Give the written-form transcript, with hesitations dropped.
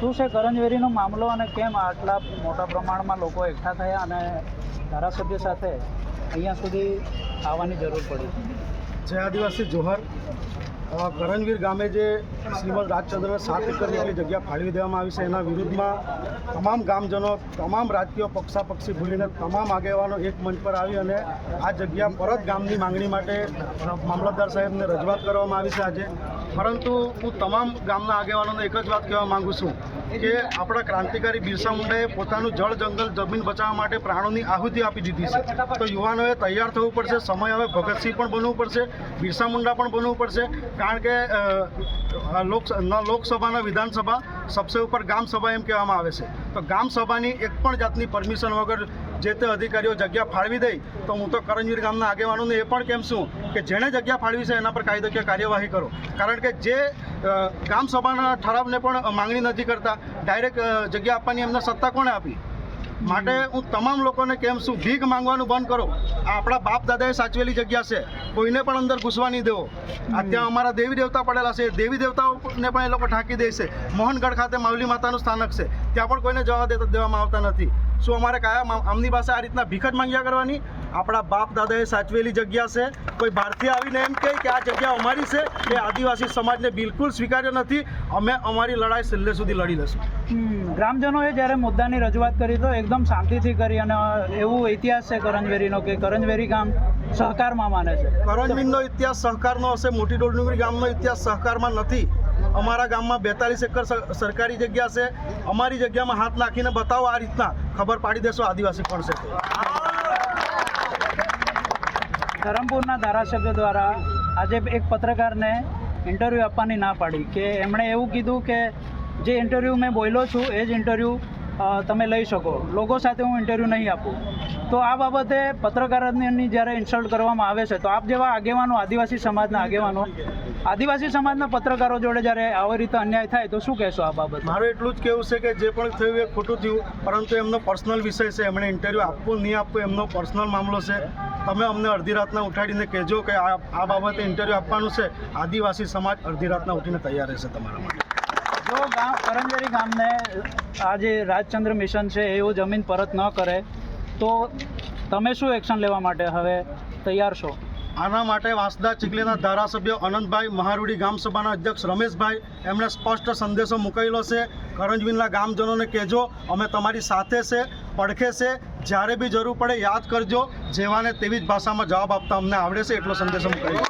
શું છે કરંજવેરીનો મામલો અને કેમ આટલા મોટા પ્રમાણમાં લોકો એકઠા થયા અને ધારાસભ્ય સાથે અહીંયા સુધી આવવાની જરૂર પડી? જય આદિવાસી જોહર. કરંજવીર ગામે જે શ્રીમદ રાજચંદ્રને 7 એકર જેટલી જગ્યા ફાળવી દેવામાં આવી છે એના વિરુદ્ધમાં તમામ ગામજનો, તમામ રાજકીય પક્ષાપક્ષી ભૂલીને તમામ આગેવાનો એક મંચ પર આવી અને આ જગ્યા પરત ગામની માંગણી માટે મામલતદાર સાહેબને રજૂઆત કરવામાં આવી છે આજે. પરંતુ હું તમામ ગામના આગેવાનોને એક જ વાત કહેવા માગું છું કે આપણા ક્રાંતિકારી બિરસા મુંડાએ પોતાનું જળ જંગલ જમીન બચાવવા માટે પ્રાણોની આહુતિ આપી દીધી છે. તો યુવાનોએ તૈયાર થવું પડશે. સમય હવે ભગતસિંહ પણ બનવું પડશે, બિરસા મુંડા પણ બનવું પડશે. કારણ કે લોકસભાના વિધાનસભા સબસે ઉપર ગામ સભા એમ કહેવામાં આવે છે. તો ગામ સભાની એક પણ જાતની પરમિશન વગર જે તે અધિકારીઓ જગ્યા ફાળવી દે તો હું તો કરંજવીર ગામના આગેવાનોને એ પણ કેમ છું કે જેણે જગ્યા ફાળવી છે એના પર કાયદાકીય કાર્યવાહી કરો. કારણ કે જે ગામ સભાના ઠરાવને પણ માંગણી નથી કરતા, ડાયરેક્ટ જગ્યા આપવાની એમને સત્તા કોણે આપી? માટે હું તમામ લોકોને કેમ છું, ભીખ માંગવાનું બંધ કરો. આપણા બાપ દાદાએ સાચવેલી જગ્યા છે, કોઈને પણ અંદર ઘૂસવા નહીં દેવો. ત્યાં અમારા દેવી દેવતા પડેલા છે, દેવી દેવતાઓને પણ એ લોકો ઢાંકી દે છે. મોહનગઢ ખાતે માવલી માતાનું સ્થાનક છે, ત્યાં પણ કોઈને જવા દેવામાં આવતા નથી. શું અમારે કયા આમની પાસે આ રીતના ભીખ જ માંગ્યા કરવાની? આપણા બાપ દાદાએ સાચવેલી જગ્યા છે. કોઈ બહારથી આવીને એમ કહે કે આ જગ્યા અમારી છે, એ આદિવાસી સમાજને બિલકુલ સ્વીકાર્ય નથી. અમે અમારી લડાઈ છેલ્લે સુધી લડી લઈશું. ગ્રામજનોએ જ્યારે મુદ્દાની રજૂઆત કરી તો એકદમ શાંતિથી કરી અને એવું ઇતિહાસ છે કરંજવેરીનો કે કરંજવેરી ગામ સહકારમાં માને છે. કરંજવીરનો ઇતિહાસ સહકારનો હશે, મોટી ડોલડુંગરી ગામનો ઇતિહાસ સહકારમાં નથી. અમારા ગામમાં 42 એકર સરકારી જગ્યા છે. અમારી જગ્યામાં હાથ નાખીને બતાવો, આ રીતના ખબર પાડી દેશો આદિવાસી કોણ છે. ધરમપુરના ધારાસભ્ય દ્વારા આજે એક પત્રકારને ઇન્ટરવ્યૂ આપવાની ના પાડી કે એમણે એવું કીધું કે જે ઇન્ટરવ્યૂ મેં બોલ્યો છું એ જ ઇન્ટરવ્યૂ તમે લઈ શકો, લોકો સાથે હું ઇન્ટરવ્યૂ નહીં આપું. તો આ બાબતે પત્રકારોની જ્યારે ઇન્સલ્ટ કરવામાં આવે છે તો આપ જેવા આગેવાનો, આદિવાસી સમાજના આગેવાનો, આદિવાસી સમાજના પત્રકારો જોડે જ્યારે આવી રીતે અન્યાય થાય તો શું કહેશો આ બાબત? મારું એટલું જ કહેવું છે કે જે પણ થયું એ ખોટું થયું, પરંતુ એમનો પર્સનલ વિષય છે. એમણે ઇન્ટરવ્યૂ આપવું નહીં આપવું એમનો પર્સનલ મામલો છે. તમે અમને અડધી રાતના ઉઠાડીને કહેજો કે આ બાબતે ઇન્ટરવ્યૂ આપવાનું છે. આદિવાસી સમાજ અડધી રાતના ઉઠીને તૈયાર રહેશે તમારા માટે. જો કરંજવેરી ગામને આ જે રાજચંદ્ર મિશન છે એવું જમીન પરત ન કરે તો તમે શું એક્શન લેવા માટે હવે તૈયાર છો? આના માટે વાંસદા ચીખલીના ધારાસભ્ય અનંતભાઈ, મહારૂડી ગામ સભાના અધ્યક્ષ રમેશભાઈ, એમણે સ્પષ્ટ સંદેશો મૂકેલો છે. કરંજવીરના ગામજનોને કહેજો અમે તમારી સાથે છે, પડખે છે. જ્યારે બી જરૂર પડે યાદ કરજો. જેવાને તેવી જ ભાષામાં જવાબ આપતા અમને આવડે છે, એટલો સંદેશો મૂકેલો.